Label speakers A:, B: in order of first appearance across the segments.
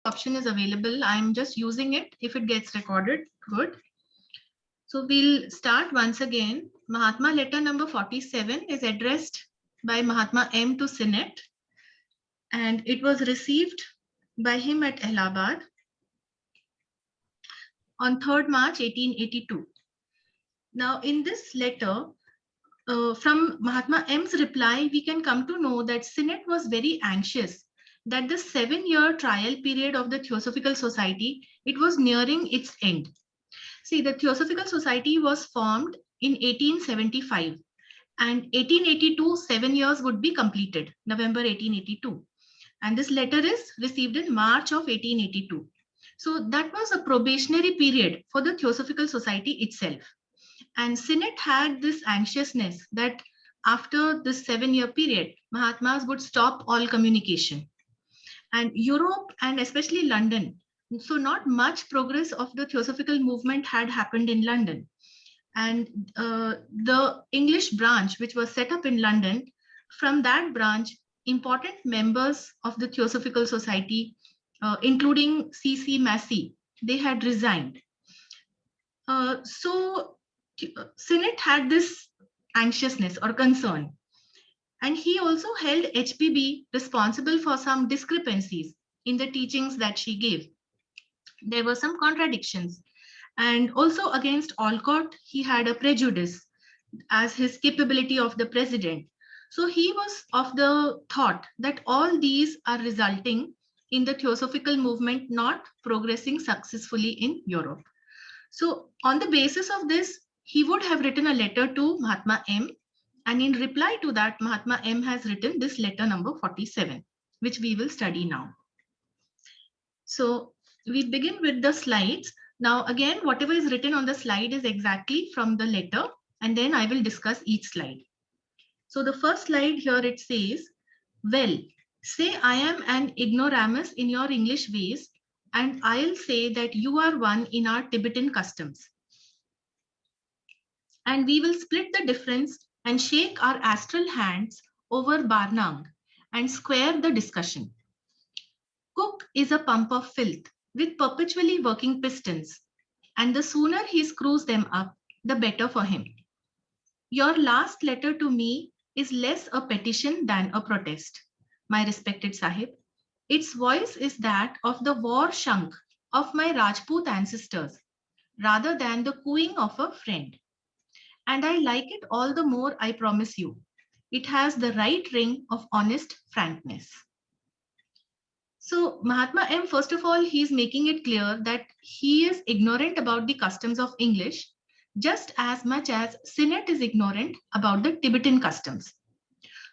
A: option is available. I'm just using it. If it gets recorded, good. So we'll start once again. Mahatma letter number 47 is addressed by Mahatma M to Senate, and it was received by him at Allahabad on 3rd March 1882. Now, in this letter, from Mahatma M's reply, we can come to know that Senate was very anxious that the 7-year trial period of the Theosophical Society, it was nearing its end. See, the Theosophical Society was formed in 1875, and 1882, 7 years would be completed, November 1882. And this letter is received in March of 1882. So that was a probationary period for the Theosophical Society itself. And Senate had this anxiousness that after this 7-year period, Mahatmas would stop all communication. And Europe and especially London, so not much progress of the Theosophical movement had happened in London. And the English branch, which was set up in London, from that branch, important members of the Theosophical Society, including C.C. Massey, they had resigned. So Senate had this anxiousness or concern, and he also held HPB responsible for some discrepancies in the teachings that she gave. There were some contradictions, and also against Olcott, he had a prejudice as his capability of the president. So he was of the thought that all these are resulting in the Theosophical movement not progressing successfully in Europe. So on the basis of this, he would have written a letter to Mahatma M. And in reply to that, Mahatma M has written this letter number 47, which we will study now. So we begin with the slides. Now, again, whatever is written on the slide is exactly from the letter, and then I will discuss each slide. So the first slide here, it says, well, say I am an ignoramus in your English ways, and I'll say that you are one in our Tibetan customs. And we will split the difference and shake our astral hands over Barnang and square the discussion. Cook is a pump of filth with perpetually working pistons, and the sooner he screws them up, the better for him. Your last letter to me is less a petition than a protest, my respected Sahib. Its voice is that of the war shank of my Rajput ancestors, rather than the cooing of a friend. And I like it all the more, I promise you. It has the right ring of honest frankness. So Mahatma M, first of all, he is making it clear that he is ignorant about the customs of English, just as much as Senate is ignorant about the Tibetan customs.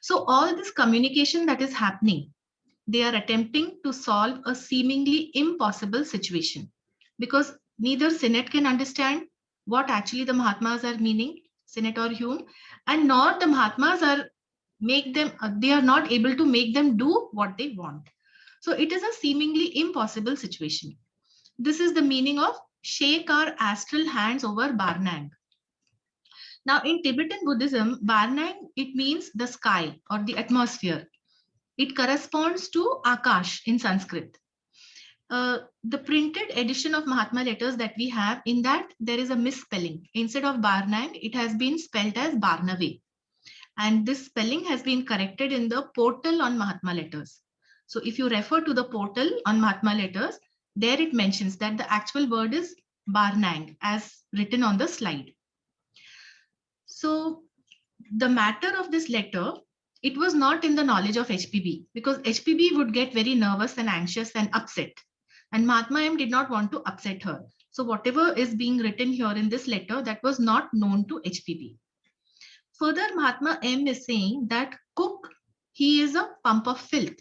A: So all this communication that is happening, they are attempting to solve a seemingly impossible situation, because neither Senate can understand what actually the Mahatmas are meaning, Senate or Hume, and nor the Mahatmas are they are not able to make them do what they want. So it is a seemingly impossible situation. This is the meaning of shake our astral hands over Barnang. Now in Tibetan Buddhism, Barnang, it means the sky or the atmosphere. It corresponds to Akash in Sanskrit. The printed edition of Mahatma letters that we have, in that there is a misspelling. Instead of Barnang, it has been spelled as Barnave. And this spelling has been corrected in the portal on Mahatma letters. So if you refer to the portal on Mahatma letters, there it mentions that the actual word is Barnang as written on the slide. So the matter of this letter, it was not in the knowledge of HPB, because HPB would get very nervous and anxious and upset. And Mahatma M did not want to upset her. So whatever is being written here in this letter, that was not known to HPB. Further, Mahatma M is saying that Cook, he is a pump of filth.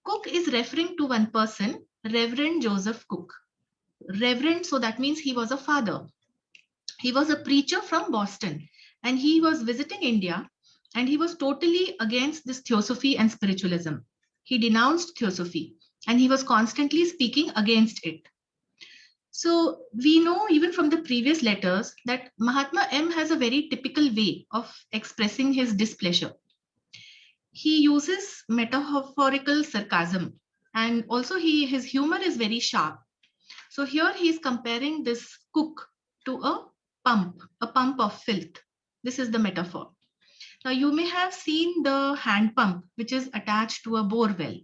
A: Cook is referring to one person, Reverend Joseph Cook. Reverend, so that means he was a father. He was a preacher from Boston, and he was visiting India, and he was totally against this theosophy and spiritualism. He denounced theosophy, and he was constantly speaking against it. So we know even from the previous letters that Mahatma M has a very typical way of expressing his displeasure. He uses metaphorical sarcasm And also his humor is very sharp. So here he is comparing this cook to a pump of filth. This is the metaphor. Now you may have seen the hand pump, which is attached to a bore well.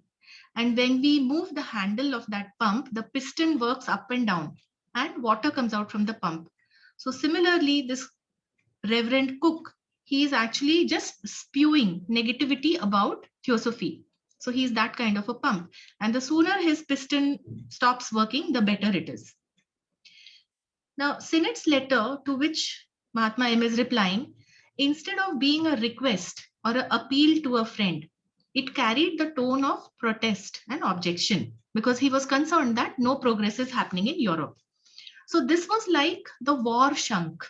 A: And when we move the handle of that pump, the piston works up and down and water comes out from the pump. So similarly, this Reverend Cook, he is actually just spewing negativity about theosophy. So he's that kind of a pump. And the sooner his piston stops working, the better it is. Now, Sinnett's letter, to which Mahatma M is replying, instead of being a request or an appeal to a friend, it carried the tone of protest and objection because he was concerned that no progress is happening in Europe. So this was like the war shunk.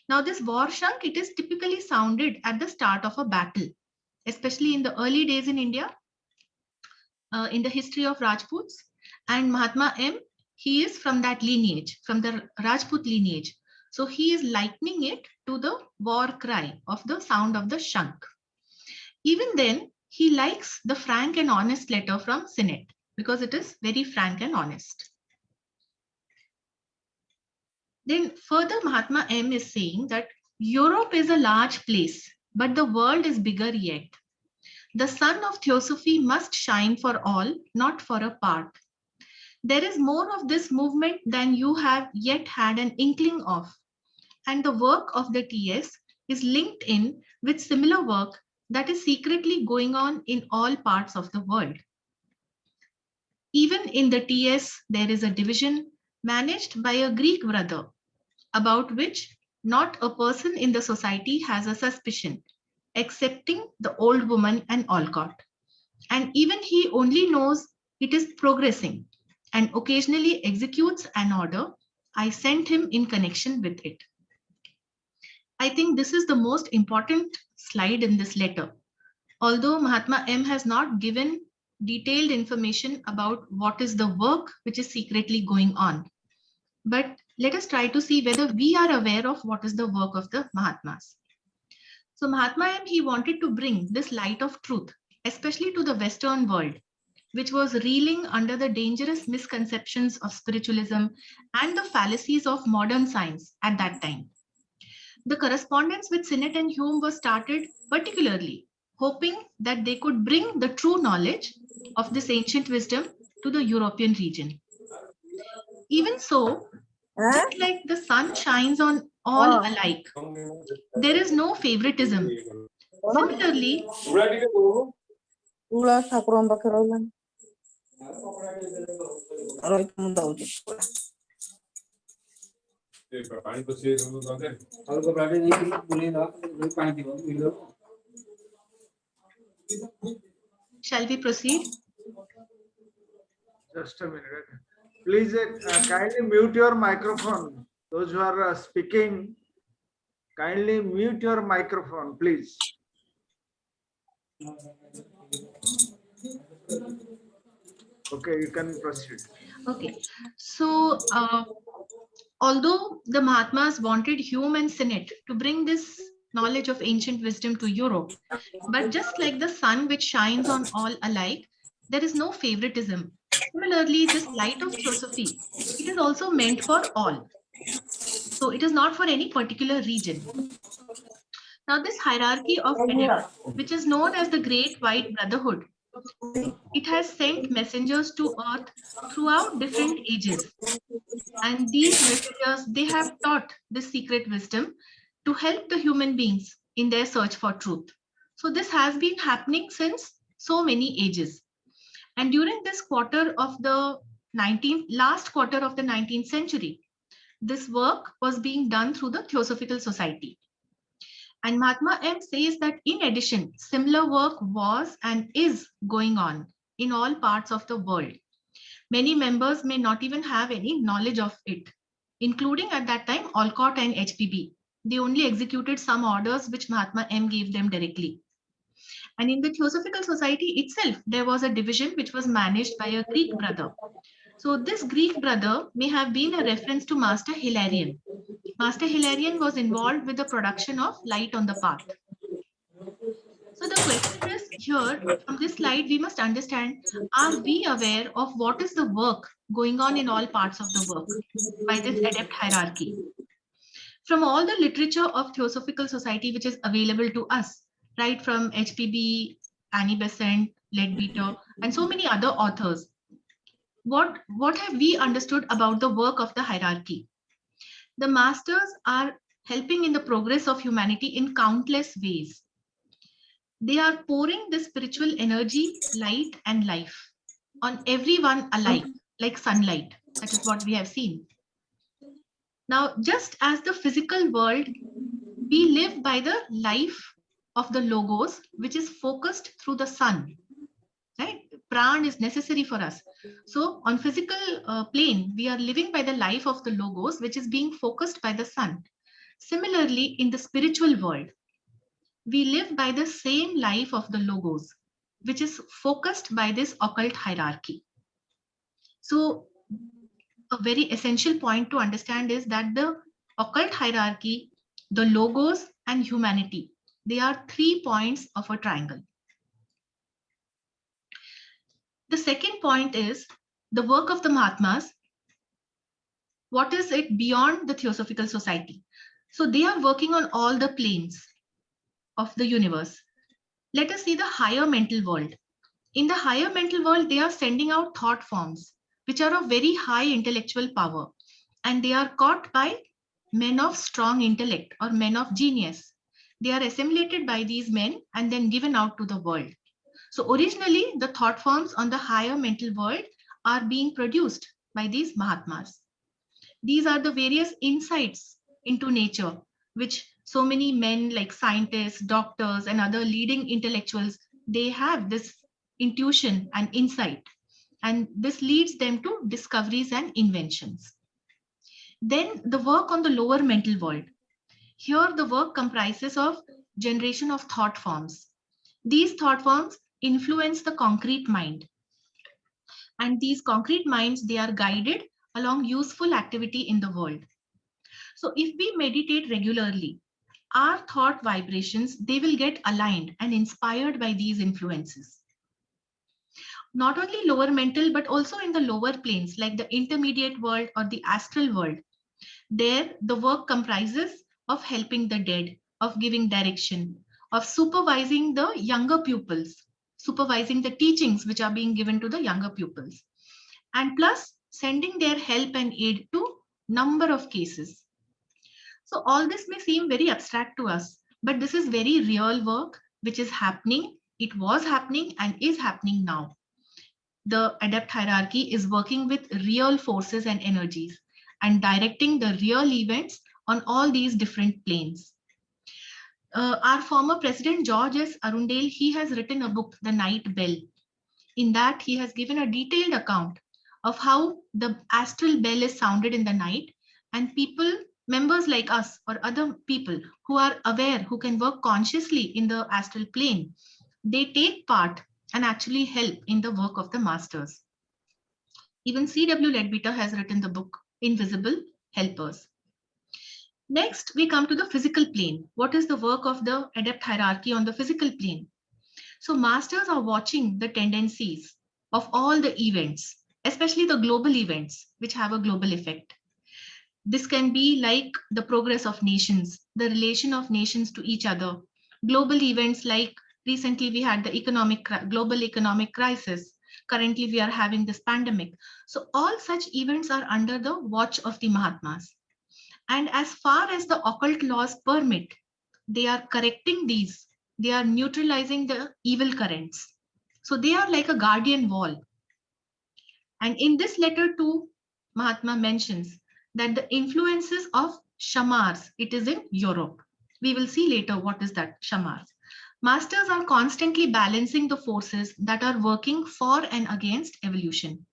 A: Now, this war shunk, it is typically sounded at the start of a battle, especially in the early days in India, in the history of Rajputs. And Mahatma M, he is from that lineage, from the Rajput lineage. So he is likening it to the war cry of the sound of the shank. Even then, he likes the frank and honest letter from Sinnett because it is very frank and honest. Then further, Mahatma M is saying that Europe is a large place, but the world is bigger yet. The sun of theosophy must shine for all, not for a part. There is more of this movement than you have yet had an inkling of. And the work of the TS is linked in with similar work that is secretly going on in all parts of the world. Even in the TS, there is a division managed by a Greek brother, about which not a person in the society has a suspicion, excepting the old woman and Olcott. And even he only knows it is progressing and occasionally executes an order. I sent him in connection with it. I think this is the most important slide in this letter. Although Mahatma M has not given detailed information about what is the work which is secretly going on. But let us try to see whether we are aware of what is the work of the Mahatmas. So Mahatma M, he wanted to bring this light of truth, especially to the Western world, which was reeling under the dangerous misconceptions of spiritualism and the fallacies of modern science at that time. The correspondence with Sinnett and Hume was started particularly hoping that they could bring the true knowledge of this ancient wisdom to the European region. Even so, just like the sun shines on all alike, there is no favoritism. Similarly, shall we proceed?
B: Just a minute. Please kindly mute your microphone. Those who are speaking, kindly mute your microphone, please. Okay, you can proceed.
A: Okay, so although the Mahatmas wanted Hume and Sinnett to bring this knowledge of ancient wisdom to Europe, but just like the sun which shines on all alike, there is no favoritism. Similarly, this light of theosophy, it is also meant for all. So it is not for any particular region. Now, this hierarchy of Edict, which is known as the Great White Brotherhood, it has sent messengers to earth throughout different ages. And these messengers, they have taught this secret wisdom to help the human beings in their search for truth. So this has been happening since so many ages. And during this quarter of the last quarter of the 19th century, this work was being done through the Theosophical Society. And Mahatma M says that in addition, similar work was and is going on in all parts of the world. Many members may not even have any knowledge of it, including at that time Olcott and HPB. They only executed some orders which Mahatma M gave them directly. And in the Theosophical Society itself, there was a division which was managed by a Greek brother. So this Greek brother may have been a reference to Master Hilarion. Master Hilarion was involved with the production of Light on the Path. So the question is here, from this slide, we must understand, are we aware of what is the work going on in all parts of the work by this adept hierarchy? From all the literature of Theosophical Society which is available to us, right from HPB, Annie Besant, Leadbeater, and so many other authors, what have we understood about the work of the hierarchy? The masters are helping in the progress of humanity in countless ways. They are pouring the spiritual energy, light, and life on everyone alike, like sunlight. That is what we have seen. Now, just as the physical world, we live by the life of the logos, which is focused through the sun. Right? Pran is necessary for us. So, on physical plane, we are living by the life of the logos, which is being focused by the sun. Similarly, in the spiritual world, we live by the same life of the logos, which is focused by this occult hierarchy. So, a very essential point to understand is that the occult hierarchy, the logos, and humanity, they are 3 points of a triangle. The second point is the work of the Mahatmas. What is it beyond the Theosophical Society? So they are working on all the planes of the universe. Let us see the higher mental world. In the higher mental world, they are sending out thought forms, which are of very high intellectual power, and they are caught by men of strong intellect or men of genius. They are assimilated by these men and then given out to the world. So originally, the thought forms on the higher mental world are being produced by these Mahatmas. These are the various insights into nature, which so many men like scientists, doctors, and other leading intellectuals, they have this intuition and insight. And this leads them to discoveries and inventions. Then the work on the lower mental world. Here the work comprises of generation of thought forms. These thought forms influence the concrete mind. And these concrete minds, they are guided along useful activity in the world. So if we meditate regularly, our thought vibrations, they will get aligned and inspired by these influences. Not only lower mental, but also in the lower planes, like the intermediate world or the astral world. There, the work comprises of helping the dead, of giving direction, of supervising the younger pupils, supervising the teachings which are being given to the younger pupils, and plus sending their help and aid to number of cases. So all this may seem very abstract to us, but this is very real work which is happening. It was happening and is happening now. The adept hierarchy is working with real forces and energies and directing the real events on all these different planes. Our former president, George S. Arundale, he has written a book, The Night Bell. In that, he has given a detailed account of how the astral bell is sounded in the night, and people, members like us or other people who are aware, who can work consciously in the astral plane, they take part and actually help in the work of the masters. Even C.W. Leadbeater has written the book Invisible Helpers. Next, we come to the physical plane. What is the work of the adept hierarchy on the physical plane? So masters are watching the tendencies of all the events, especially the global events, which have a global effect. This can be like the progress of nations, the relation of nations to each other, global events like recently we had the global economic crisis. Currently, we are having this pandemic. So all such events are under the watch of the Mahatmas. And as far as the occult laws permit, they are correcting these. They are neutralizing the evil currents. So they are like a guardian wall. And in this letter too, Mahatma mentions that the influences of shamars, it is in Europe. We will see later what is that shamars. Masters are constantly balancing the forces that are working for and against evolution.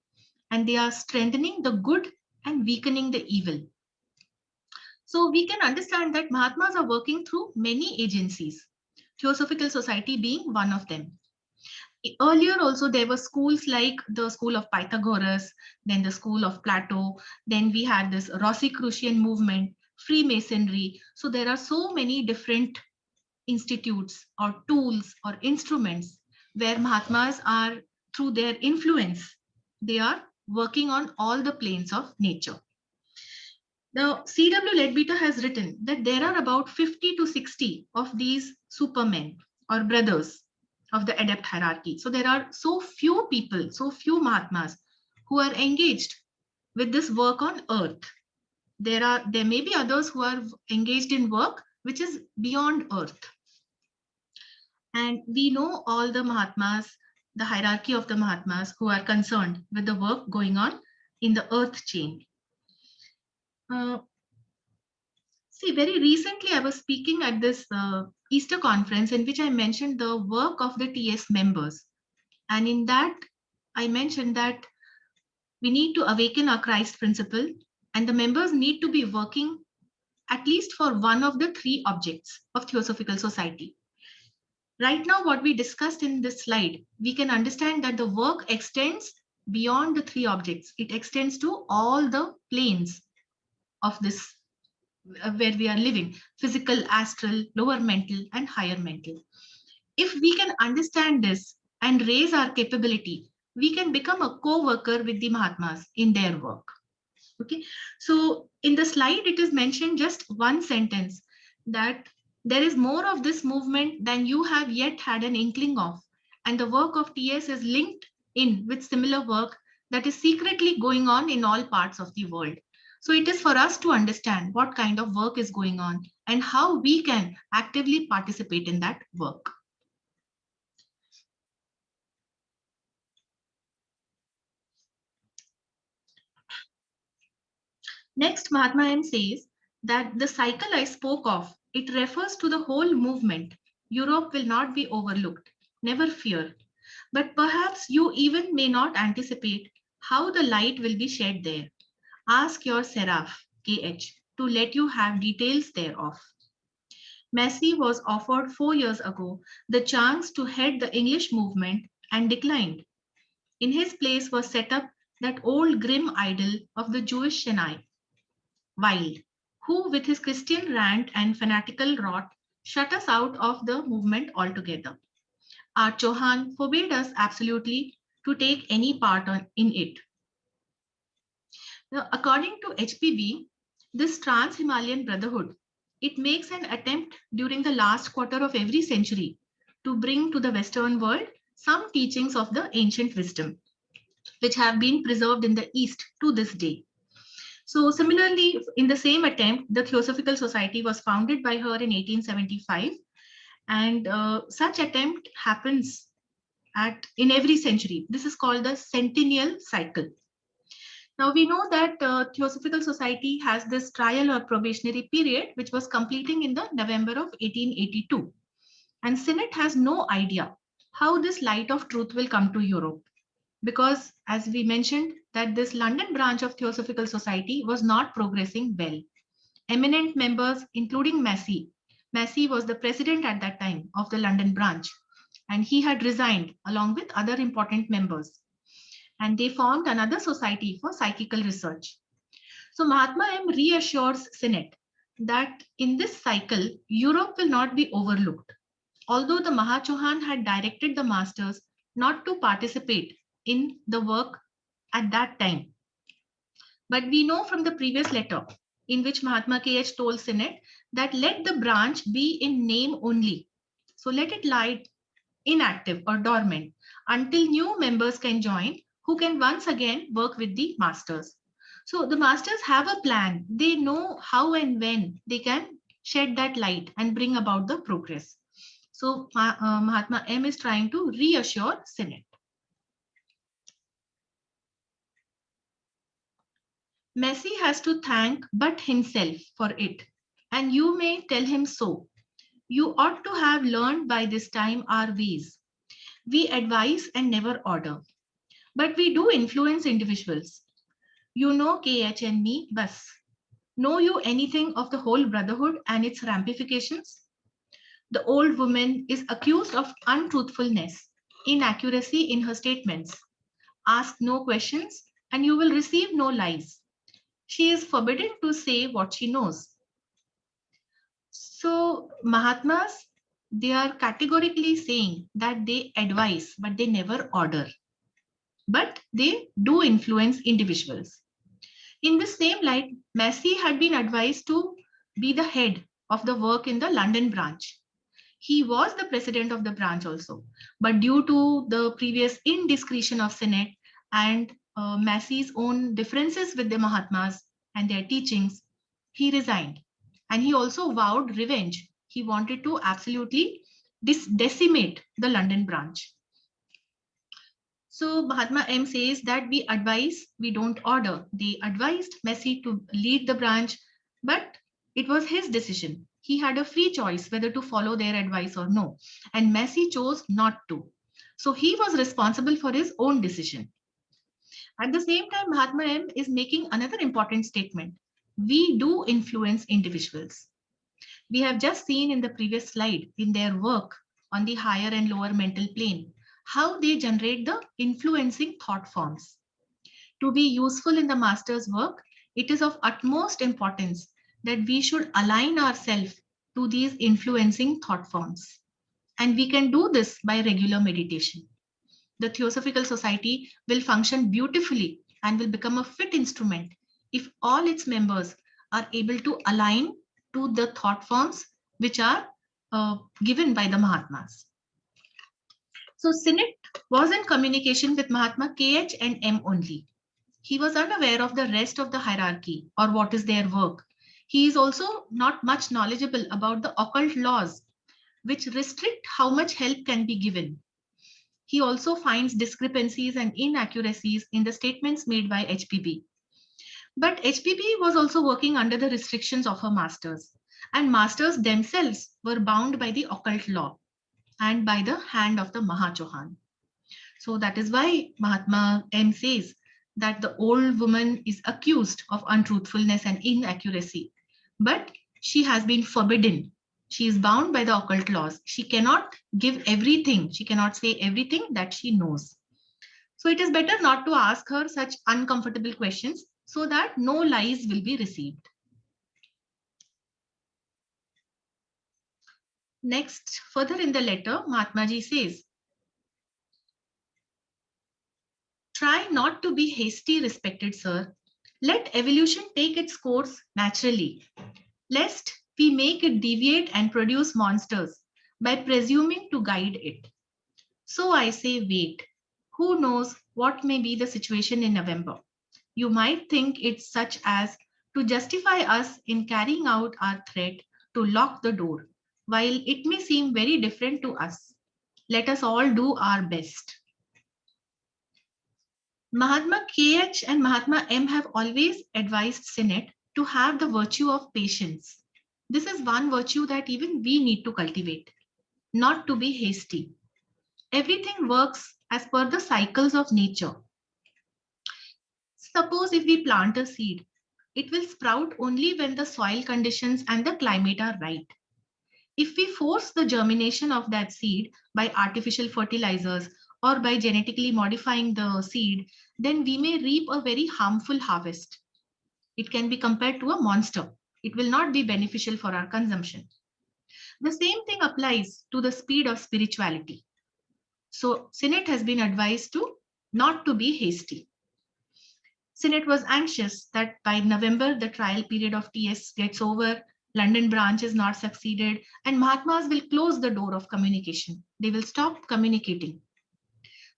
A: And they are strengthening the good and weakening the evil. So we can understand that Mahatmas are working through many agencies, Theosophical Society being one of them. Earlier also there were schools like the school of Pythagoras, then the school of Plato, then we had this Rosicrucian movement, Freemasonry. So there are so many different institutes or tools or instruments where Mahatmas are, through their influence, they are working on all the planes of nature. Now, C.W. Leadbeater has written that there are about 50 to 60 of these supermen or brothers of the adept hierarchy. So there are so few people, so few Mahatmas who are engaged with this work on earth. There may be others who are engaged in work which is beyond earth. And we know all the Mahatmas, the hierarchy of the Mahatmas who are concerned with the work going on in the earth chain. See, very recently I was speaking at this Easter conference in which I mentioned the work of the TS members. And in that, I mentioned that we need to awaken our Christ principle, and the members need to be working at least for one of the three objects of Theosophical Society. Right now, what we discussed in this slide, we can understand that the work extends beyond the three objects. It extends to all the planes of this where we are living: physical, astral, lower mental, and higher mental. If we can understand this and raise our capability, we can become a co-worker with the Mahatmas in their work. Okay, so in the slide, it is mentioned just one sentence that there is more of this movement than you have yet had an inkling of. And the work of TS is linked in with similar work that is secretly going on in all parts of the world. So it is for us to understand what kind of work is going on and how we can actively participate in that work. Next, Mahatma M says that the cycle I spoke of, it refers to the whole movement. Europe will not be overlooked. Never fear. But perhaps you even may not anticipate how the light will be shed there. Ask your seraph, KH, to let you have details thereof. Massey was offered 4 years ago the chance to head the English movement and declined. In his place was set up that old grim idol of the Jewish Chennai, Wilde, who with his Christian rant and fanatical rot shut us out of the movement altogether. Our Chauhan forbade us absolutely to take any part in it. Now, according to HPB, this Trans-Himalayan Brotherhood, it makes an attempt during the last quarter of every century to bring to the Western world some teachings of the ancient wisdom, which have been preserved in the East to this day. So similarly, in the same attempt, the Theosophical Society was founded by her in 1875. And such attempt happens in every century. This is called the centennial cycle. Now we know that Theosophical Society has this trial or probationary period, which was completing in the November of 1882. And Sinnett has no idea how this light of truth will come to Europe. Because as we mentioned, that this London branch of Theosophical Society was not progressing well. Eminent members, including Massey. Massey was the president at that time of the London branch, and he had resigned along with other important members. And they formed another society for psychical research. So Mahatma M reassures Sinnett that in this cycle, Europe will not be overlooked. Although the Mahachauhan had directed the masters not to participate in the work at that time. But we know from the previous letter in which Mahatma KH told Sinnett that let the branch be in name only. So let it lie inactive or dormant until new members can join who can once again work with the masters. So the masters have a plan. They know how and when they can shed that light and bring about the progress. So Mahatma M is trying to reassure Sinnett. Massey has to thank but himself for it, and you may tell him so. You ought to have learned by this time our ways. We advise and never order, but we do influence individuals. You know KH and me, bas. Know you anything of the whole brotherhood and its ramifications? The old woman is accused of untruthfulness, inaccuracy in her statements. Ask no questions and you will receive no lies. She is forbidden to say what she knows. So Mahatmas they are categorically saying that they advise, but they never order. But they do influence individuals. In the same light, Massey had been advised to be the head of the work in the London branch. He was the president of the branch also, but due to the previous indiscretion of Senate and Massey's own differences with the Mahatmas and their teachings, he resigned. And he also vowed revenge. He wanted to absolutely decimate the London branch. So Mahatma M says that we advise, we don't order. They advised Massey to lead the branch, but it was his decision. He had a free choice whether to follow their advice or no, and Massey chose not to. So he was responsible for his own decision. At the same time, Mahatma M is making another important statement. We do influence individuals. We have just seen in the previous slide in their work on the higher and lower mental plane how they generate the influencing thought forms. To be useful in the master's work, it is of utmost importance that we should align ourselves to these influencing thought forms. And we can do this by regular meditation. The Theosophical Society will function beautifully and will become a fit instrument if all its members are able to align to the thought forms which are given by the Mahatmas. So Sinnett was in communication with Mahatma KH and M only. He was unaware of the rest of the hierarchy or what is their work. He is also not much knowledgeable about the occult laws which restrict how much help can be given. He also finds discrepancies and inaccuracies in the statements made by HPB. But HPB was also working under the restrictions of her masters, and masters themselves were bound by the occult law and by the hand of the Mahachohan. So that is why Mahatma M says that the old woman is accused of untruthfulness and inaccuracy, but she has been forbidden. She is bound by the occult laws. She cannot give everything. She cannot say everything that she knows. So it is better not to ask her such uncomfortable questions so that no lies will be received. Next, further in the letter, Mahatmaji says, try not to be hasty, respected sir. Let evolution take its course naturally, lest we make it deviate and produce monsters by presuming to guide it. So I say, wait. Who knows what may be the situation in November? You might think it's such as to justify us in carrying out our threat to lock the door, while it may seem very different to us. Let us all do our best. Mahatma KH and Mahatma M have always advised Sinnett to have the virtue of patience. This is one virtue that even we need to cultivate, not to be hasty. Everything works as per the cycles of nature. Suppose if we plant a seed, it will sprout only when the soil conditions and the climate are right. If we force the germination of that seed by artificial fertilizers or by genetically modifying the seed, then we may reap a very harmful harvest. It can be compared to a monster. It will not be beneficial for our consumption. The same thing applies to the speed of spirituality. So Sinnett has been advised to not to be hasty. Sinnett was anxious that by November, the trial period of TS gets over, London branch is not succeeded, and Mahatmas will close the door of communication. They will stop communicating.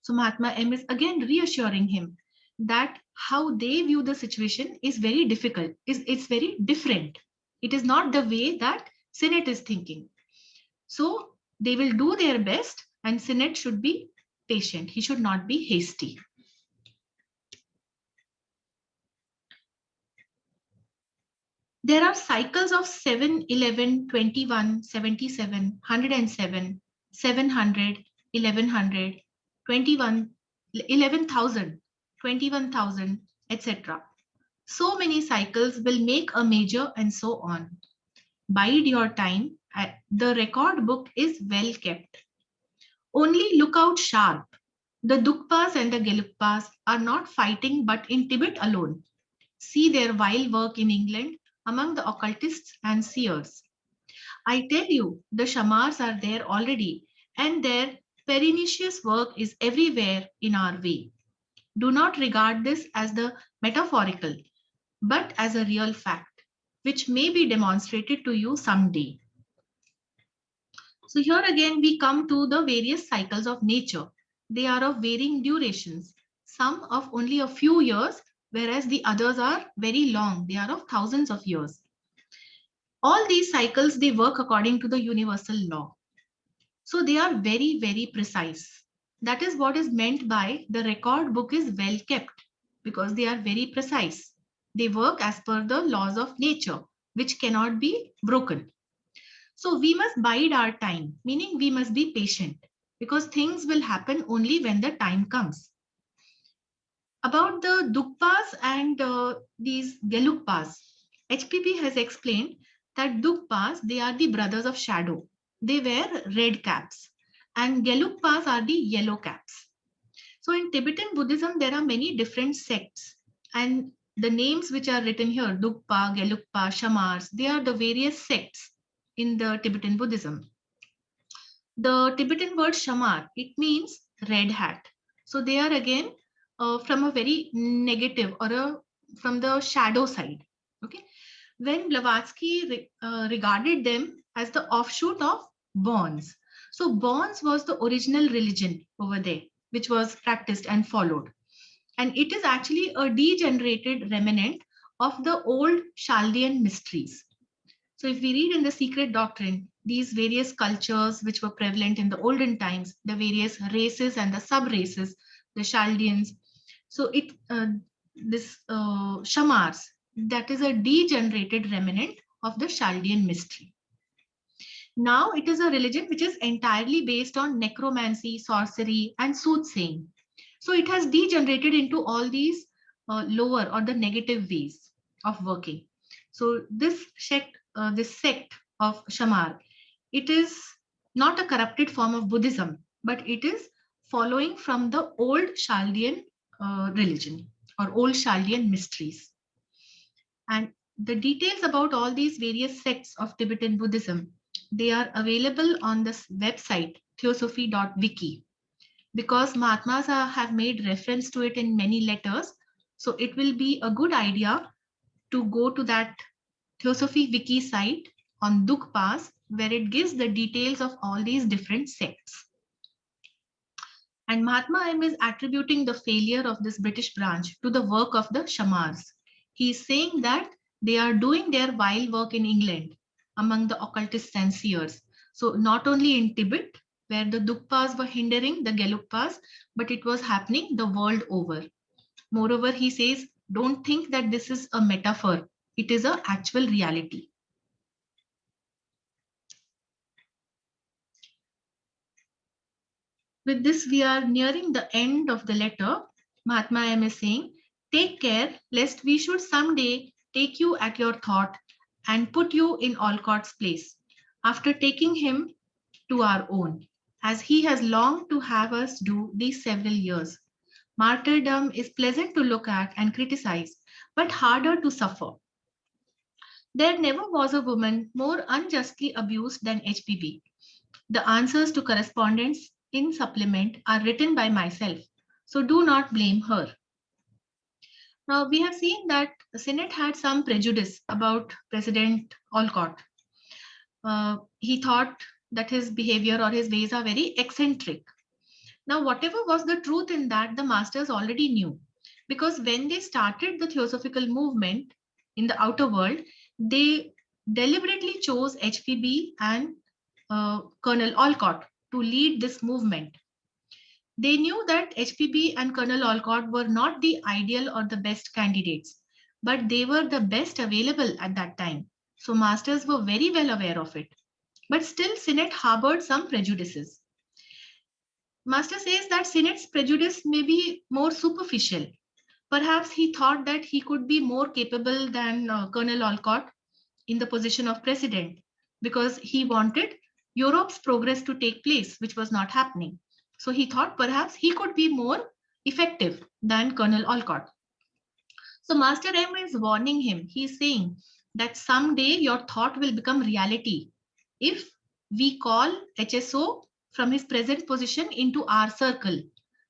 A: So Mahatma M is again reassuring him that how they view the situation is very difficult. It's very different. It is not the way that Sinnett is thinking. So they will do their best, and Sinnett should be patient. He should not be hasty. There are cycles of 7, 11, 21, 77, 107, 700, 1100, 21, 11,000, 21,000, etc. So many cycles will make a major and so on. Bide your time. The record book is well kept. Only look out sharp. The Dukpas and the Gelugpas are not fighting but in Tibet alone. See their vile work in England among the occultists and seers. I tell you, the Shamars are there already, and their pernicious work is everywhere in our way. Do not regard this as the metaphorical, but as a real fact, which may be demonstrated to you someday. So here again, we come to the various cycles of nature. They are of varying durations, some of only a few years, whereas the others are very long. They are of thousands of years. All these cycles, they work according to the universal law. So they are very, very precise. That is what is meant by the record book is well kept, because they are very precise. They work as per the laws of nature, which cannot be broken. So we must bide our time, meaning we must be patient, because things will happen only when the time comes. About the Dukpas and these Gelugpas, HPP has explained that Dukpas, they are the brothers of shadow. They wear red caps, and Gelugpas are the yellow caps. So in Tibetan Buddhism, there are many different sects, and the names which are written here, Dukpa, Gelugpa, Shamars, they are the various sects in the Tibetan Buddhism. The Tibetan word Shamar, it means red hat. So they are again from a very negative or from the shadow side. Okay. When Blavatsky regarded them as the offshoot of Bonds. So Bonds was the original religion over there, which was practiced and followed. And it is actually a degenerated remnant of the old Chaldean mysteries. So if we read in the Secret Doctrine, these various cultures which were prevalent in the olden times, the various races and the sub-races, the Chaldeans. So this Shamars, that is a degenerated remnant of the Chaldean mystery. Now it is a religion which is entirely based on necromancy, sorcery, and soothsaying. So it has degenerated into all these lower or the negative ways of working. So this sect of Shamar, it is not a corrupted form of Buddhism, but it is following from the old Chaldean religion or old Chaldean mysteries. And the details about all these various sects of Tibetan Buddhism, they are available on this website, theosophy.wiki. Because Mahatmas have made reference to it in many letters, so it will be a good idea to go to that Theosophy Wiki site on Dukpas, where it gives the details of all these different sects. And Mahatma M is attributing the failure of this British branch to the work of the Shamars. He is saying that they are doing their vile work in England among the occultists and seers. So not only in Tibet, where the Dukpas were hindering the Gelugpas, but it was happening the world over. Moreover, he says, don't think that this is a metaphor. It is an actual reality. With this, we are nearing the end of the letter. Mahatma M is saying, take care lest we should someday take you at your thought and put you in Olcott's place, after taking him to our own, as he has longed to have us do these several years. Martyrdom is pleasant to look at and criticize, but harder to suffer. There never was a woman more unjustly abused than HPB. The answers to correspondence in supplement are written by myself, so do not blame her. Now, we have seen that the Senate had some prejudice about President Olcott. He thought that his behavior or his ways are very eccentric. Now, whatever was the truth in that, the masters already knew. Because when they started the theosophical movement in the outer world, they deliberately chose HPB and Colonel Olcott to lead this movement. They knew that HPB and Colonel Olcott were not the ideal or the best candidates, but they were the best available at that time. So masters were very well aware of it. But still, Sinnett harbored some prejudices. Master says that Sinnett's prejudice may be more superficial. Perhaps he thought that he could be more capable than Colonel Olcott in the position of president, because he wanted Europe's progress to take place, which was not happening. So he thought perhaps he could be more effective than Colonel Olcott. So Master M is warning him. He is saying that someday your thought will become reality if we call HSO from his present position into our circle.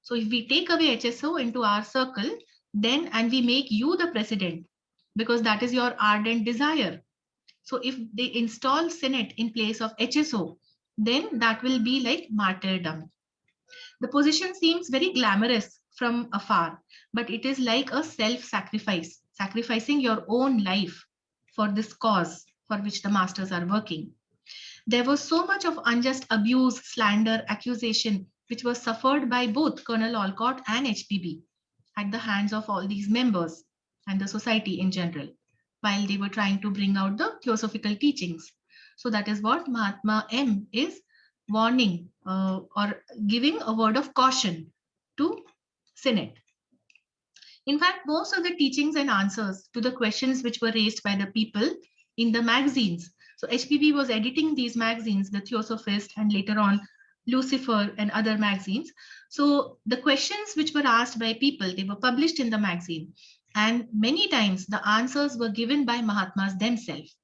A: So if we take away HSO into our circle, then and we make you the president, because that is your ardent desire. So if they install Senate in place of HSO, then that will be like martyrdom. The position seems very glamorous from afar, but it is like a self-sacrifice, sacrificing your own life for this cause for which the masters are working. There was so much of unjust abuse, slander, accusation, which was suffered by both Colonel Olcott and HPB at the hands of all these members and the society in general, while they were trying to bring out the theosophical teachings. So that is what Mahatma M is warning or giving a word of caution to Senate. In fact, most of the teachings and answers to the questions which were raised by the people in the magazines. So HPB was editing these magazines, the Theosophist and later on Lucifer and other magazines. So the questions which were asked by people, they were published in the magazine. And many times the answers were given by Mahatmas themselves.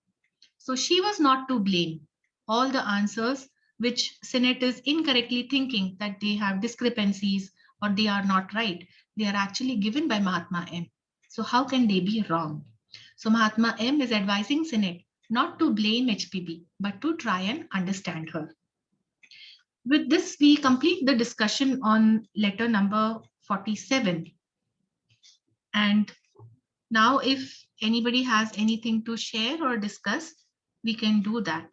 A: So she was not to blame. All the answers which Senate is incorrectly thinking that they have discrepancies or they are not right, they are actually given by Mahatma M. So how can they be wrong? So Mahatma M is advising Senate not to blame HPB, but to try and understand her. With this, we complete the discussion on letter number 47. And now if anybody has anything to share or discuss, we can do that.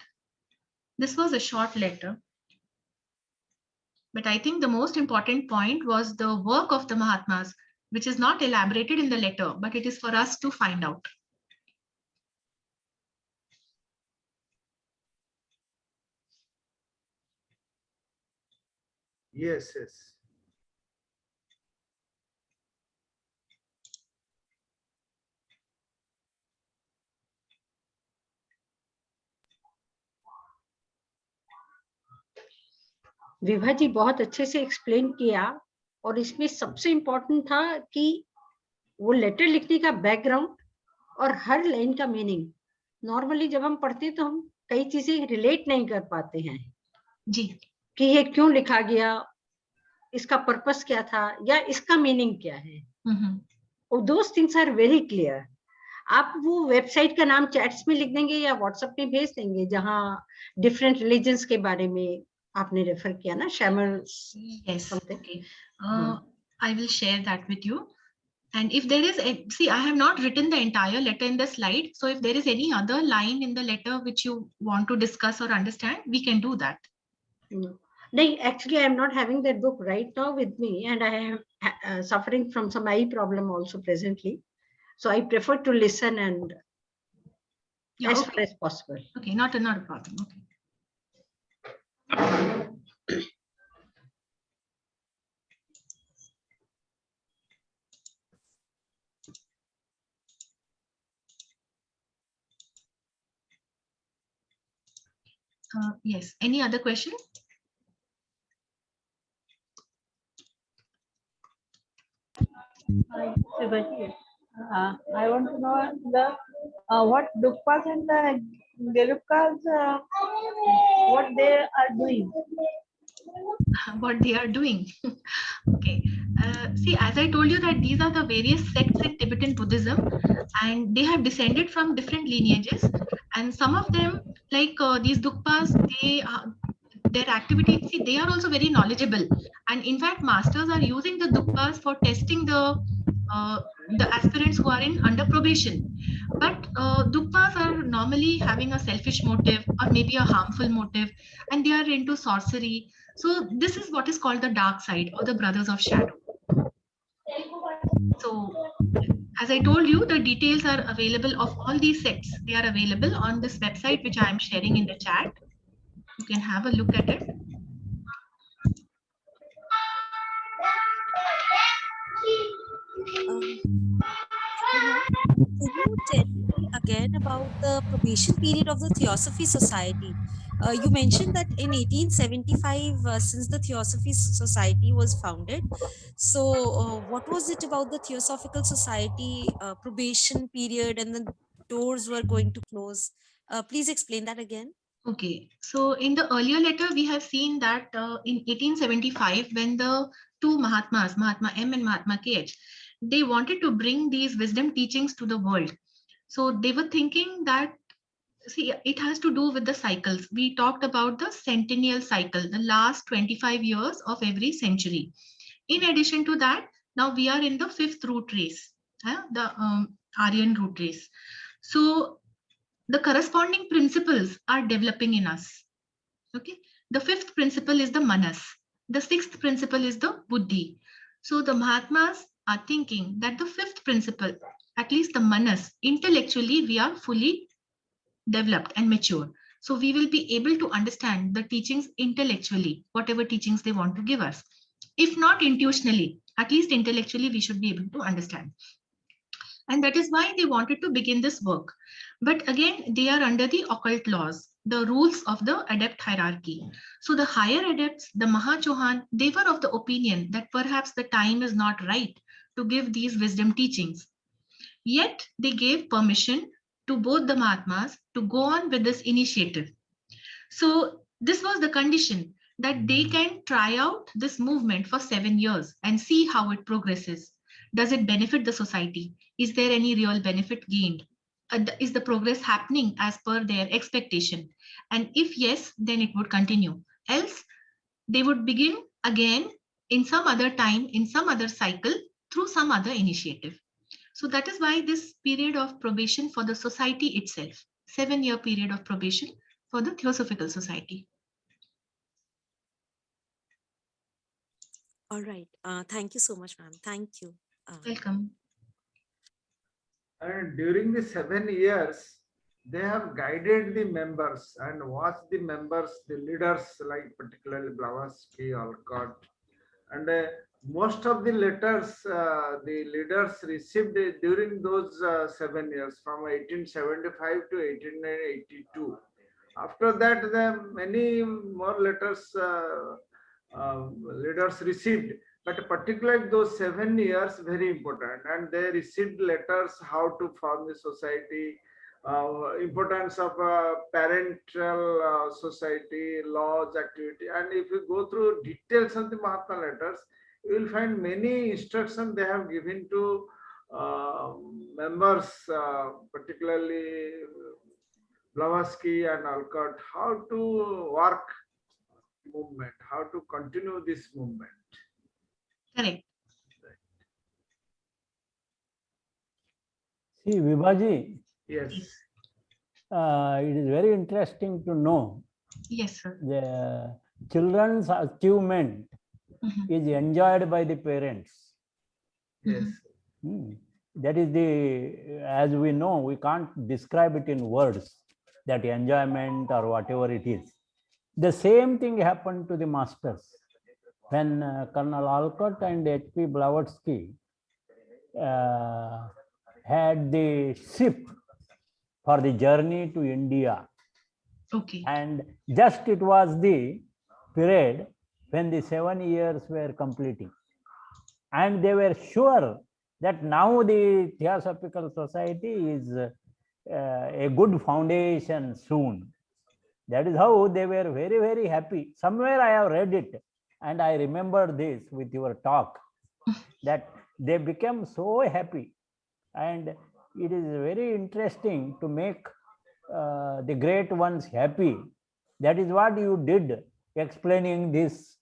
A: This was a short letter, but I think the most important point was the work of the Mahatmas, which is not elaborated in the letter, but it is for us to find out.
B: Yes, yes.
C: Vibha जी बहुत अच्छे से explain किया, और इसमें सबसे important था कि वो लेटर लिखने का बैकग्राउंड और हर लाइन का मीनिंग. नॉर्मली जब हम पढ़ते हैं तो हम कई चीजें रिलेट नहीं कर पाते हैं
A: जी,
C: कि ये क्यों लिखा गया, इसका पर्पस क्या था, या इसका मीनिंग क्या है. Those things are very clear. आप वो वेबसाइट का नाम चैट्स में लिख देंगे या व्हाट्सएप में भेज देंगे जहां डिफरेंट रिलीजन्स के बारे में आपने रेफर किया ना, शैमल.
A: Yes, okay. I will share that with you. And if there is, see, I have not written the entire letter in the slide. So if there is any other line in the letter which you want to discuss or understand, we can do that.
C: No, actually, I am not having that book right now with me, and I am suffering from some eye problem also presently. So I prefer to listen and as far as possible.
A: Okay, not a problem. Okay. Yes, any other question?
D: I want to know the what Dukpas and the Gelupkas, what they are doing.
A: What they are doing. Okay. See, as I told you that these are the various sects in Tibetan Buddhism, and they have descended from different lineages. And some of them, like these Dukpas, their activities, see, they are also very knowledgeable. And in fact, masters are using the Dukpas for testing the aspirants who are under probation. But Dukpas are normally having a selfish motive or maybe a harmful motive, and they are into sorcery. So this is what is called the dark side or the brothers of shadow. So as I told you, the details are available of all these sects. They are available on this website, which I am sharing in the chat. You can have a look at it.
E: Could you tell me again about the probation period of the Theosophy Society? You mentioned that in 1875, since the Theosophy Society was founded, so what was it about the Theosophical Society probation period and the doors were going to close? Please explain that again.
A: Okay, so in the earlier letter, we have seen that in 1875, when the two Mahatmas, Mahatma M and Mahatma KH, they wanted to bring these wisdom teachings to the world. So they were thinking that, see, it has to do with the cycles. We talked about the centennial cycle, the last 25 years of every century. In addition to that, now we are in the fifth root race, the Aryan root race. So the corresponding principles are developing in us. Okay. The fifth principle is the manas. The sixth principle is the buddhi. So the Mahatmas are thinking that the fifth principle, at least the manas, intellectually we are fully developed and mature. So we will be able to understand the teachings intellectually, whatever teachings they want to give us. If not intuitionally, at least intellectually we should be able to understand. And that is why they wanted to begin this work. But again, they are under the occult laws, the rules of the adept hierarchy. So the higher adepts, the Mahachohan, they were of the opinion that perhaps the time is not right to give these wisdom teachings. Yet they gave permission to both the Mahatmas to go on with this initiative. So this was the condition, that they can try out this movement for 7 years and see how it progresses. Does it benefit the society? Is there any real benefit gained? Is the progress happening as per their expectation? And if yes, then it would continue. Else, they would begin again in some other time, in some other cycle, through some other initiative. So that is why this period of probation for the society itself, 7-year period of probation for the Theosophical Society.
E: All right. Thank you so much, ma'am. Thank you.
A: Welcome.
B: And during the 7 years, they have guided the members and watched the members, the leaders, like particularly Blavatsky, Alcott, and most of the letters the leaders received during those 7 years, from 1875 to 1882. After that, many more letters leaders received, but particularly those 7 years very important, and they received letters how to form the society, importance of parental society, laws, activity. And if you go through details of the Mahatma letters, you will find many instructions they have given to members, particularly Blavatsky and Alcott, how to work movement, how to continue this movement.
A: Correct.
F: See, Vibhaji,
B: Yes.
F: it is very interesting to know
A: Yes, sir.
F: the children's achievement is enjoyed by the parents.
B: Yes.
F: That is the, as we know, we can't describe it in words, that enjoyment or whatever it is. The same thing happened to the masters. When Colonel Alcott and H.P. Blavatsky had the ship for the journey to India.
A: Okay.
F: And just it was the period when the 7 years were completing. And they were sure that now the Theosophical Society is a good foundation soon. That is how they were very, very happy. Somewhere I have read it, and I remember this with your talk, that they became so happy. And it is very interesting to make the great ones happy. That is what you did, explaining this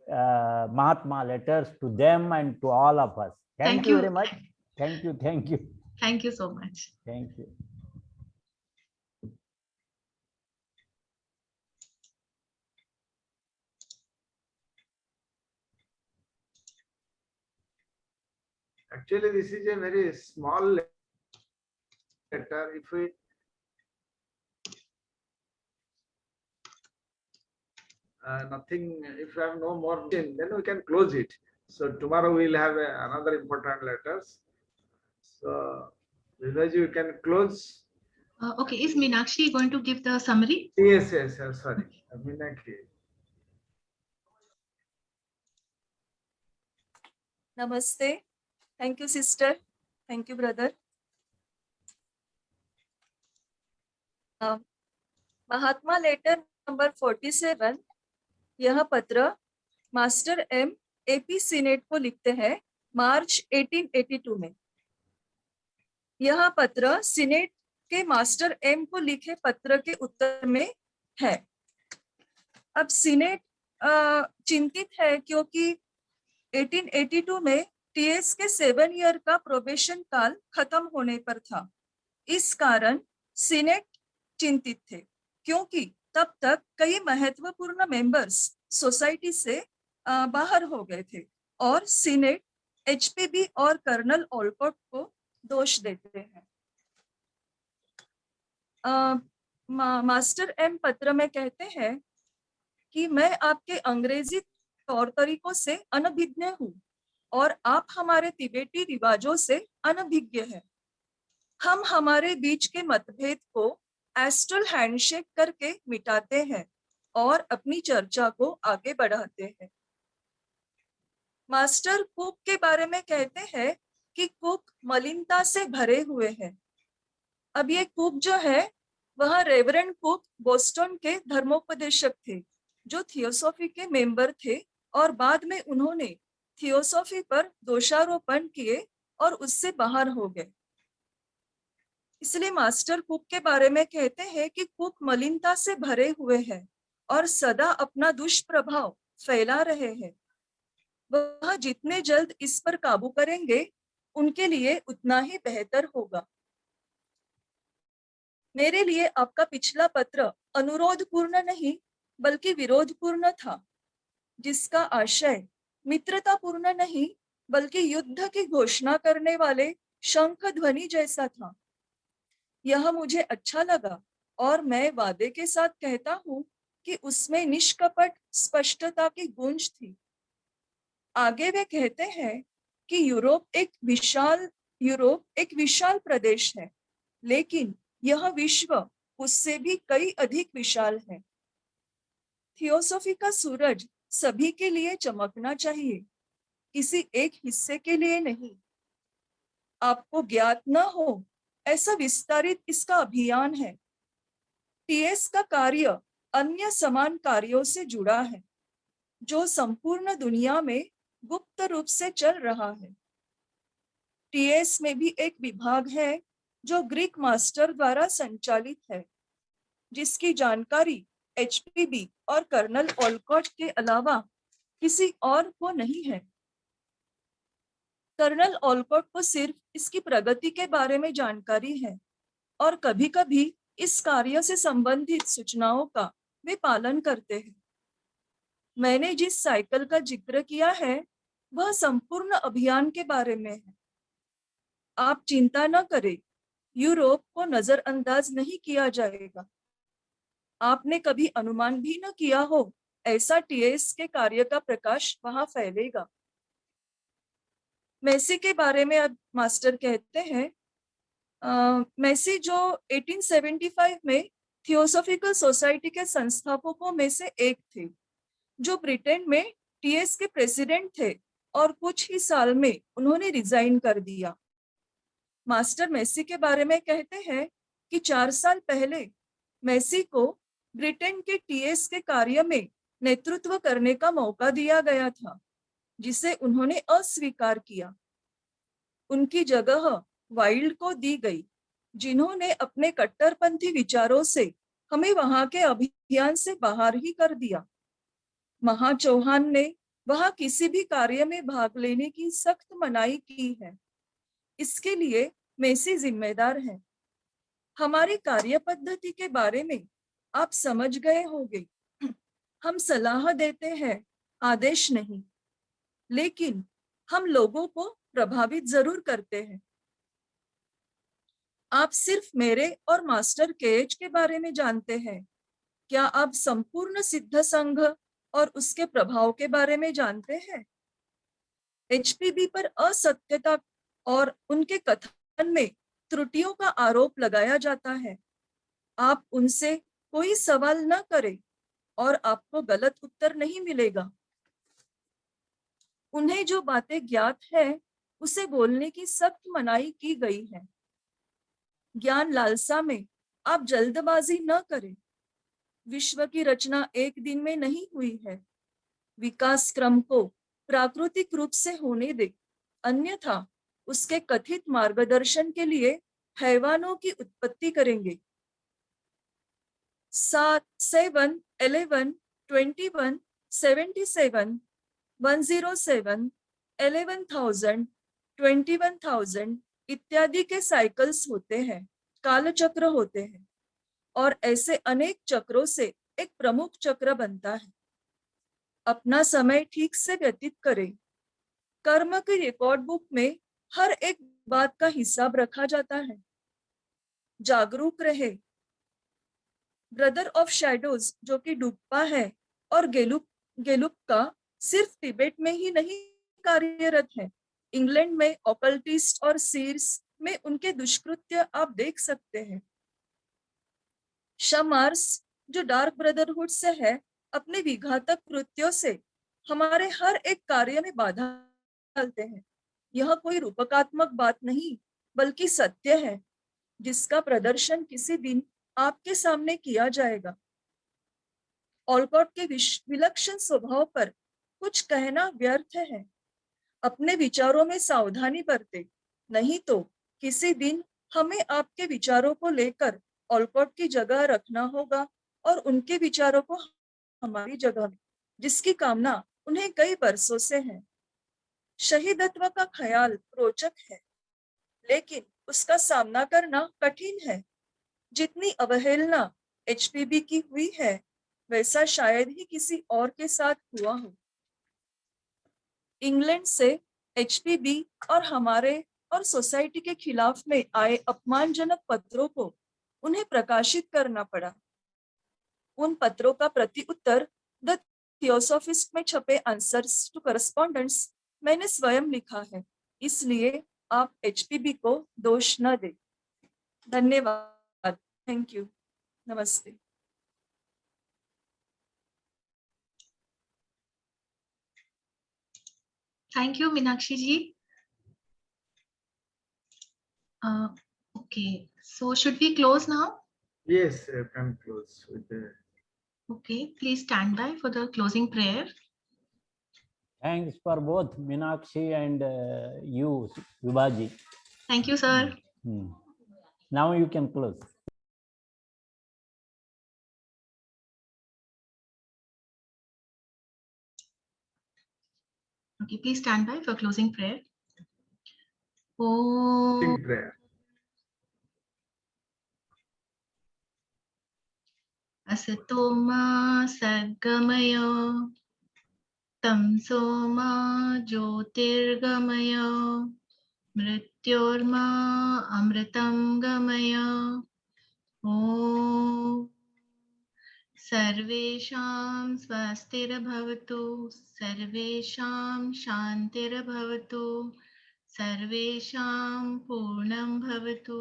F: Mahatma letters to them and to all of us. Thank you very much. Thank you. Thank you.
A: Thank you so much.
F: Thank you.
B: Actually, this is a very small letter. If we nothing, if you have no more, then we can close it. So tomorrow we'll have another important letters. So Vibhaji, you can close.
A: Okay, is Meenakshi going to give the summary?
B: Yes, yes, sorry. Meenakshi.
G: Namaste. Thank you, sister. Thank you, brother. Mahatma letter number 47, यह पत्र master M AP senate को लिखते हैं मार्च 1882 में। यह पत्र senate के master M को लिखे पत्र के उत्तर में है। अब सीनेट चिंतित है क्योंकि 1882 में टीएस के 7 ईयर का प्रोबेशन काल खत्म होने पर था। इस कारण सीनेट चिंतित थे क्योंकि तब तक कई महत्वपूर्ण मेंबर्स सोसाइटी से बाहर हो गए थे और सीनेट एचपीबी और कर्नल ओलकॉट को दोष देते हैं। मास्टर एम पत्र में कहते हैं कि मैं आपके अंग्रेजी तौर तरीकों से अनभिज्ञ हूँ और आप हमारे तिब्बती रिवाजों से अनभिज्ञ हैं। हम हमारे बीच के मतभेद को एस्ट्रल हैंडशेक करके मिटाते हैं और अपनी चर्चा को आगे बढ़ाते हैं। मास्टर कुक के बारे में कहते हैं कि कुक मलिनता से भरे हुए हैं। अब ये कुक जो है वह रेवरेंड कुक बोस्टन के धर्मोपदेशक थे जो थियोसॉफी के मेंबर थे और बाद में उन्होंने थियोसॉफी पर दोषारोपण किए और उससे बाहर हो गए। इसलिए मास्टर कुक के बारे में कहते हैं कि कुक मलिनता से भरे हुए हैं और सदा अपना दुष्प्रभाव फैला रहे हैं। वह जितने जल्द इस पर काबू करेंगे उनके लिए उतना ही बेहतर होगा। मेरे लिए आपका पिछला पत्र अनुरोधपूर्ण नहीं बल्कि विरोधपूर्ण था, जिसका आशय मित्रतापूर्ण नहीं बल्कि युद्ध की घोषणा करने वाले शंख ध्वनि जैसा था। यह मुझे अच्छा लगा और मैं वादे के साथ कहता हूँ कि उसमें निष्कपट स्पष्टता की गूंज थी। आगे वे कहते हैं कि यूरोप एक विशाल प्रदेश है, लेकिन यह विश्व उससे भी कई अधिक विशाल है। थियोसॉफी का सूरज सभी के लिए चमकना चाहिए, किसी एक हिस्से के लिए नहीं। आपको ज्ञात न हो ऐसा विस्तारित इसका अभियान है। टीएस का कार्य अन्य समान कार्यों से जुड़ा है जो संपूर्ण दुनिया में गुप्त रूप से चल रहा है। टीएस में भी एक विभाग है जो ग्रीक मास्टर द्वारा संचालित है, जिसकी जानकारी एचपीबी और कर्नल ओलकॉट के अलावा किसी और को नहीं है। कर्नल ओलकॉट को सिर्फ इसकी प्रगति के बारे में जानकारी है और कभी-कभी इस कार्य से संबंधित सूचनाओं का वे पालन करते हैं। मैंने जिस साइकिल का जिक्र किया है वह संपूर्ण अभियान के बारे में है। आप चिंता न करें, यूरोप को नजरअंदाज नहीं किया जाएगा। आपने कभी अनुमान भी न किया हो ऐसा टीएस के कार्य का प्रकाश वहां फैलेगा। मेसी के बारे में अब मास्टर कहते हैं, मेसी जो 1875 में थियोसॉफिकल सोसाइटी के संस्थापकों में से एक थे, जो ब्रिटेन में टीएस के प्रेसिडेंट थे और कुछ ही साल में उन्होंने रिजाइन कर दिया। मास्टर मेसी के बारे में कहते हैं कि 4 साल पहले मेसी को ब्रिटेन के टीएस के कार्य में नेतृत्व करने का मौका दिया गया था, जिसे उन्होंने अस्वीकार किया। उनकी जगह वाइल्ड को दी गई, जिन्होंने अपने कट्टरपंथी विचारों से हमें वहां के अभियान से बाहर ही कर दिया। महा चौहान ने वहां किसी भी कार्य में भाग लेने की सख्त मनाही की है। इसके लिए मेसी जिम्मेदार है। हमारी कार्य पद्धति के बारे में आप समझ गए होंगे। हम सलाह देते हैं, आदेश नहीं, लेकिन हम लोगों को प्रभावित जरूर करते हैं। आप सिर्फ मेरे और मास्टर केएच के बारे में जानते हैं। क्या आप संपूर्ण सिद्ध संघ और उसके प्रभाव के बारे में जानते हैं? एचपीबी पर असत्यता और उनके कथन में त्रुटियों का आरोप लगाया जाता है। आप उनसे कोई सवाल न करें और आपको गलत उत्तर नहीं मिलेगा। उन्हें जो बातें ज्ञात है उसे बोलने की सख्त मनाही की गई है। ज्ञान लालसा में आप जल्दबाजी न करें। विश्व की रचना एक दिन में नहीं हुई है। विकास क्रम को प्राकृतिक रूप से होने दे, अन्यथा उसके कथित मार्गदर्शन के लिए हैवानों की उत्पत्ति करेंगे। 7, 7, 11, 21, 77, 107, 11,000, 21,000 इत्यादि के साइकिल्स होते हैं, कालचक्र होते हैं, और ऐसे अनेक चक्रों से एक प्रमुख चक्र बनता है। अपना समय ठीक से व्यतीत करें। कर्म की रिकॉर्ड बुक में हर एक बात का हिसाब रखा जाता है। जागरूक रहे। ब्रदर ऑफ शैडोज जो कि डुप्पा है और गेलुप का सिर्फ तिब्बत में ही नहीं कार्यरत है, इंग्लैंड में ऑकल्टिस्ट और सीर्स में उनके दुष्कृत्य आप देख सकते हैं। शमार्स जो डार्क ब्रदरहुड से है, अपने विघातक कृत्यों से हमारे हर एक कार्य में बाधा डालते हैं। यह कोई रूपकात्मक बात नहीं बल्कि सत्य है, जिसका प्रदर्शन किसी दिन आपके सामने किया जाएगा। ऑलकॉट के विलक्षण स्वभाव पर कुछ कहना व्यर्थ है। अपने विचारों में सावधानी बरते, नहीं तो किसी दिन हमें आपके विचारों को लेकर ऑलकॉट की जगह रखना होगा और उनके विचारों को हमारी जगह में, जिसकी कामना उन्हें कई बरसों से है। शहीदत्व का ख्याल रोचक है, लेकिन उसका सामना करना कठिन है। जितनी अवहेलना एचपीबी की हुई है, वैसा शायद ही किसी और के साथ हुआ हो। इंग्लैंड से एचपीबी और हमारे और सोसाइटी के खिलाफ में आए अपमानजनक पत्रों को उन्हें प्रकाशित करना पड़ा। उन पत्रों का प्रति उत्तर द थियोसॉफिस्ट में छपे आंसर्स टू करस्पॉन्डेंट्स मैंने स्वयं लिखा है, इसलिए आप एचपीबी को दोष न दें। धन्यवाद। Thank you. नमस्ते।
A: Thank you, Meenakshi ji. Okay, so should we close now?
B: Yes, you can close with the.
A: Okay, please stand by for the closing prayer.
F: Thanks for both Meenakshi and you, Vibhaji.
A: Thank you, sir.
F: Now you can close.
A: Okay, please stand by for closing prayer.
B: Closing prayer.
A: Asato ma sadgamaya tamso ma jyotirgamaya mrityorma amritam gamaya. Om सर्वेषां स्वस्तिर्भवतु, सर्वेषां शान्तिर्भवतु, सर्वेषां पूर्णं भवतु,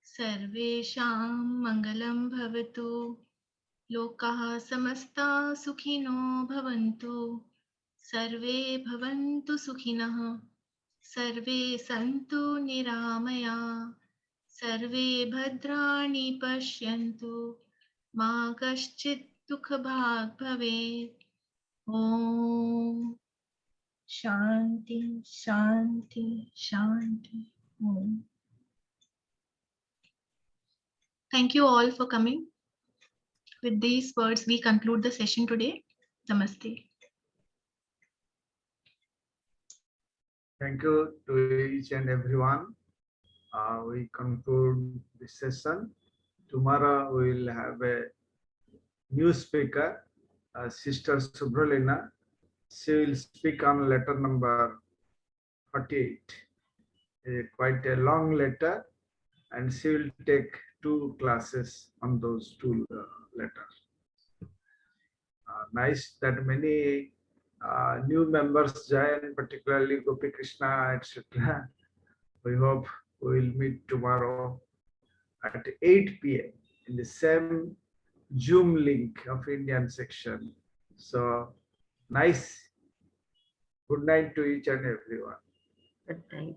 A: सर्वेषां मङ्गलं भवतु, लोकाः समस्ता सुखिनो भवन्तु, सर्वे भवन्तु सुखिनः, सर्वे सन्तु निरामया, सर्वे भद्राणि पश्यन्तु, मा कश्चित् दुःखभाग् भवेत्। ॐ शान्ति शान्ति शान्ति। Om. Thank you all for coming. With these words, we conclude the session today. Namaste.
B: Thank you to each and everyone. We conclude this session. Tomorrow we will have a new speaker, Sister Subralina. She will speak on letter number 48, quite a long letter, and she will take 2 classes on those 2 letters. Nice that many new members join, particularly Gopi Krishna, etc. We hope we will meet tomorrow at 8 p.m. in the same Zoom link of Indian section. So nice. Good night to each and everyone.
C: Good night.